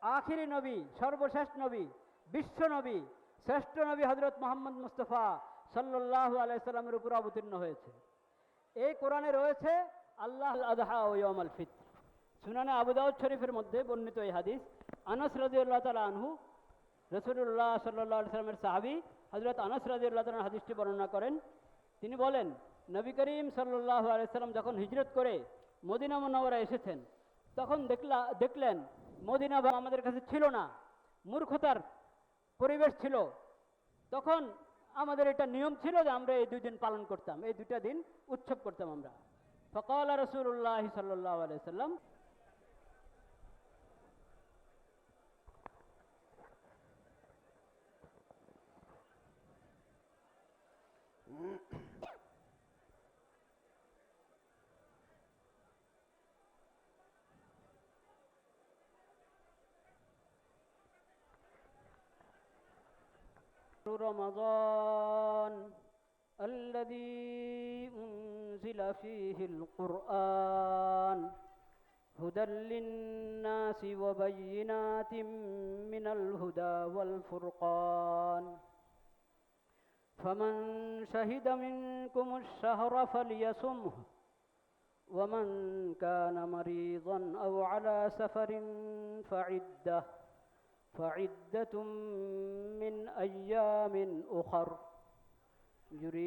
আখিরি নবী, সর্বশেষ নবী, বিশ্ব নবী, শ্রেষ্ঠ নবী হজরত মোহাম্মদ মুস্তফা সাল্লাল্লাহু আলাইহি সাল্লামের উপর অবতীর্ণ হয়েছে। এই কোরআনে রয়েছে আল্লাহ আদহা ও ইয়াউমুল ফিতর। সুনানে আবু দাউদ শরীফের মধ্যে বর্ণিত এই হাদিস, আনাস রাদিয়াল্লাহু তাআলা আনহু, রাসূলুল্লাহ সাল্লাল্লাহু আলাইহি সাল্লামের সাহাবী হযরত আনাস রাদিয়াল্লাহু তাআলা হাদিসটি বর্ণনা করেন। তিনি বলেন, নবী করিম সাল্লাল্লাহু আলাইহি সাল্লাম যখন হিজরত করে মদিনা মুনাওয়ারা এসেছেন, তখন দেখলেন মদিনা আমাদের কাছে ছিল না, মূর্খতার পরিবেশ ছিল। তখন আমাদের এটা নিয়ম ছিল যে আমরা এই 2 দিন পালন করতাম, এই 2টা দিন উৎসব করতাম আমরা। ফাকালা রাসূলুল্লাহ সাল্লাল্লাহু আলাইহি সাল্লাম, رمضان الذي أنزل فيه القرآن هدى للناس وبينات من الهدى والفرقان فمن شهد منكم الشهر فليصمه ومن كان مريضا أو على سفر فعدة من أيام أخر يريد